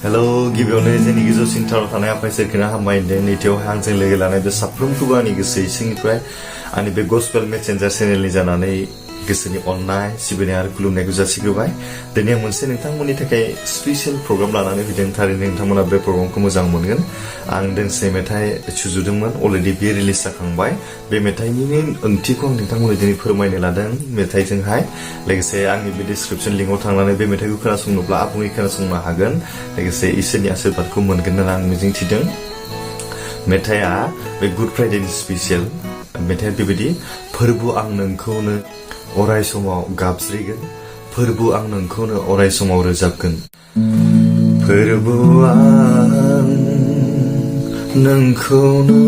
Hello, गिबियावनो जोंनि गोजौ सिन्थाराव थानाय आफा इसोरखौनो हामबायदों। नैथियावहाय आंजों लोगो लानाय बे साफ्रोमखौबो आंनि गोसो सिंनिफ्राय आंनि बे गस्पेल मेसेन्जार चेनेलनि जानानै गोसोनि अननाय सिबिनाय आरो खुलुमनायखौ जासिग्रोबाय। दिनै आं मोनसे नोंथांमोननि थाखाय स्पेसियेल प्रग्राम लानानै फैदों। थारैनो नोंथांमोना बे प्रग्रामखौ मोजां मोनगोन। आं दोंसे मेथाइ सुजुदोंमोन, अलरेडि बेयो रिलिज जाखांबाय। बे मेथाइनि ओंथिखौ आं नोंथांमोननो दिनै फोरमायनो लादों मेथाइजोंहाय। लोगोसे आंनि बे डिसक्रिपसन लिंकआव थांनानै बे मेथाइखौ खोनासंनोब्ला आबुङै खोनासंनो हागोन। लोगोसे इसोरनि आशीर्बादखौ मोनगोन होनना आं मिजिंथिदों। मेथाइआ बे गुड फ्राइडेनि स्पेसियेल। मेथाइआ बेबायदि, फोरबु आं नोंखौनो अराय समाव गाबज्रिगोन, फोरबु आं नोंखौनो अराय समाव रोजाबगोन। फोरबु आं नोंखौनो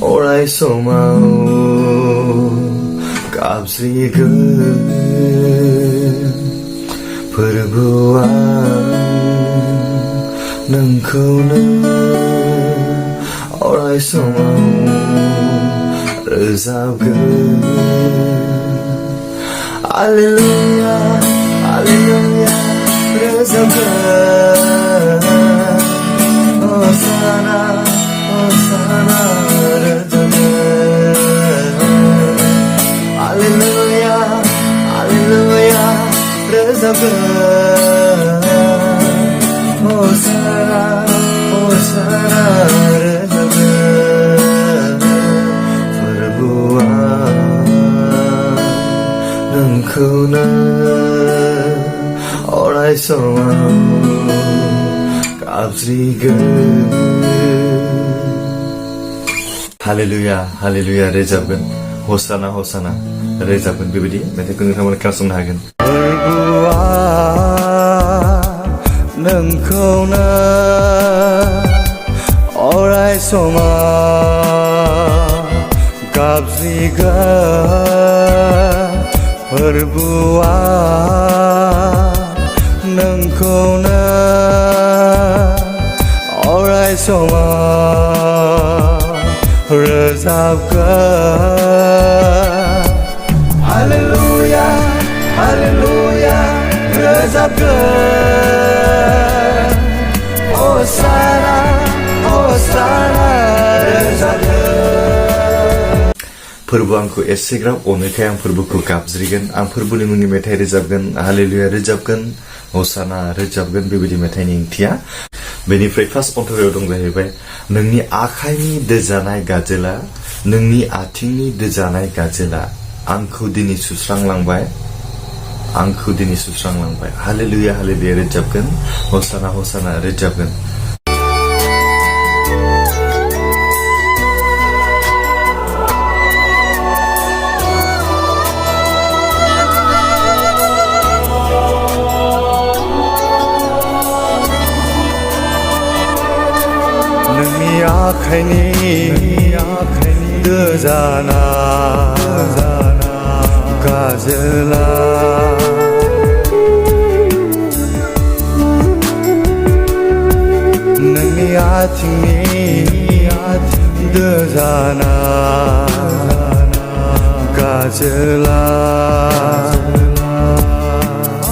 अराय समाव गाबज्रिगोन, फोरबु आं नोंखौनो अराय समाव रोजाबगोन। हालेलुया हालेलुया रोजाबगोन। हसाना हसाना रोजाबगोन। हालेलुया हालेलुया रोजाबगोन। हसाना हसाना रोजाबगोन। फोरबुआ नोंखौनो अराय समाव गाबज्रिगोन। हालेलुया हालेलुया रोजाबगोन। हसाना हसाना रोजाबगोन। बेबायदि मेथाइखौ नोंथांमोना खोनासंनो हागोन। फोरबुआ नोंखौनो अराय समाव गाबज्रिगोन। फोरबुआ नोंखौनो अराय समाव रोजाबगोन। हालेलुया हालेलुया रोजाबगोन। हसाना हसाना रोजाबगोन। फोरबु आंखौ एसेग्राब अनोखाय आं फोरबुखौ गाबज्रिगोन। आं फोरबुनि मुंनि मेथाइ रोजाबगोन, हालेलुया रोजाबगोन, हसाना रोजाबगोन। बेबायदि मेथाइनि ओंथिया। बेनिफ्राय फार्स्ट कन्ट्रायाव दं जाहैबाय, नोंनि आखाइनि दोजानाय गाजोला, नोंनि आथिंनि दोजानाय गाजोला आंखौ दिनै सुस्रांलांबाय, आंखौ दिनै सुस्रांलांबाय। हालेलुया हालेलुया रोजाबगोन। हसाना हसाना रोजाबगोन। नोंनि आखाइनि दोजानाय गाजोला नोंनि आथिंनि दोजानाय गाजोला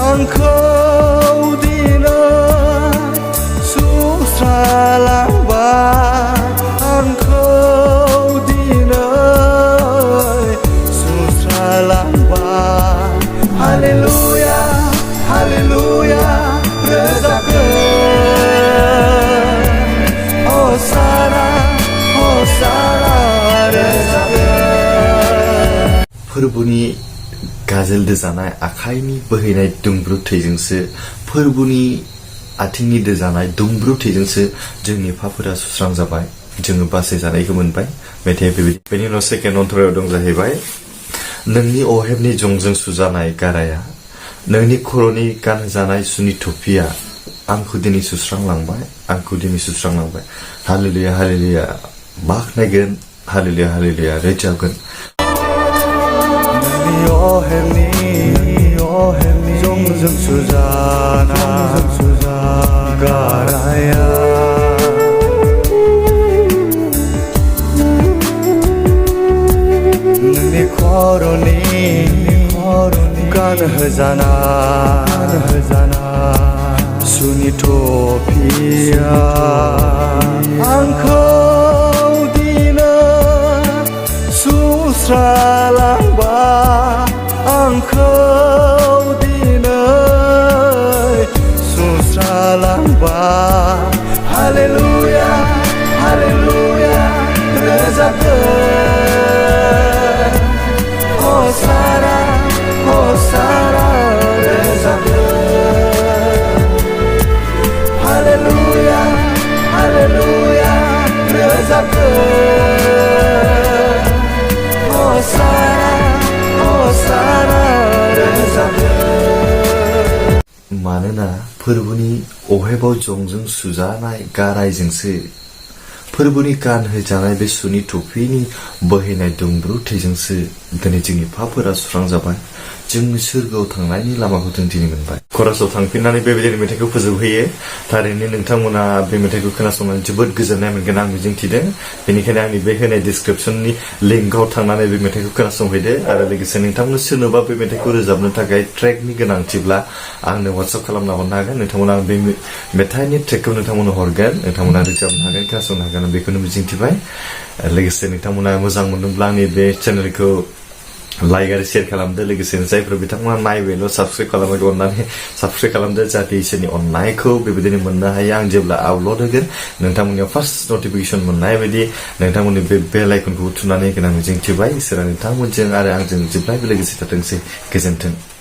आंखौ दिनै सुस्रांलांबाय, आंखौ दिनै सुस्रांलांबाय। हालेलुया हालेलुया रोजाबगोन। हसाना हसाना रोजाबगोन। फोरबुनि गाजोल दोजानाय आखाइनि बोहैनाय दुंब्रुद थैजोंसो, फोरबुनि आथिंनि दोजानाय दुंब्रुद थैजोंसो जोंनि पापफोरा सुस्रांजाबाय, जोङो बासायजानायखौ मोनबाय। मेथाइआ बेबायदि। बेनि उनाव सेकेन्ड अनथरायाव दं जाहैबाय, नोंनि अहेबनि जंजों सुजानाय गाराया, नोंनि खर'नि गानहोजानाय सुनि थफिया आंखौ दिनै सुस्रांलांबाय, आंखौ दिनै सुस्रांलांबाय। हालेलुया हालेलुया बाख्नायगोन। हालेलुया हालेलुया रोजाबगोन। नोंनि अहेबनि जंजों सुजानाय गाराया नोंनि खर'नि गानहोजानाय सुनि टफिया आंखौ दिनै सुस्रालांबाय आंखौ हालेलुया हालेलुया रोजाबगोन हसारा हसारा रोजाबगोन हालेलुया हालेलुया रोजाबगोन हसारा हसारा रोजाबगोन मानोना फोरबोनि अहेबाव जंजों सुजानाय गारायजोंसो फोरबोनि गानहोजानाय बे सुनि टफिनि बोहैनाय दुंब्रु थैजोंसो दिनै जोंनि पापफोरा सुस्रांजाबाय जों सोरगोआव थांनायनि लामाखौ जों दिनै मोनबाय खरासाव थांफिननानै बेबायदिनो मेथाइखौ फोजोबहैयो थारैनो नोंथांमोना बे मेथाइखौ खोनासंनानै जोबोद गोजोननाय मोनगोन आं मिजिंथिदों बेनिखायनो आंनि बे होनाय डिसक्रिपसननि लिंकआव थांनानै बे मेथाइखौ खोनासंहैदो आरो लोगोसे नोंथांमोन सोरनोबा बे मेथाइखौ रोजाबनो थाखाय ट्रेकनि गोनांथिब्ला आंनो WhatsApp खालामना हरनो हागोन नोंथांमोना बे मेथाइनि ट्रेकखौ नोंथांमोननो हरगोन नोंथांमोना रोजाबनो हागोन खोनासंनो हागोन बेखौनो मिजिंथिबाय लोगोसे नोंथांमोना मोजां मोनदोंब्ला आंनि बे चेनेलखौ लाइक आरो शेयार खालामदो लोगोसे जायफोर बिथांमोना नायबायल' साबस्क्राइब खालामाखै अननानै साबस्क्राइब खालामदो जाहाथे इसोरनि अननायखौ बेबायदिनो मोननो हायो आं जेब्ला आपल'ड होगोन नोंथांमोननियाव फार्स्ट नटिफिकेसन मोननाय बायदि नोंथांमोननि बे बेल आइकनखौ थुनानै होगोन आं मिजिंथिबाय इसोरा नोंथांमोनजों आरो आंजों जेब्लायबो लोगोसे थाथोंसै गोजोन्थों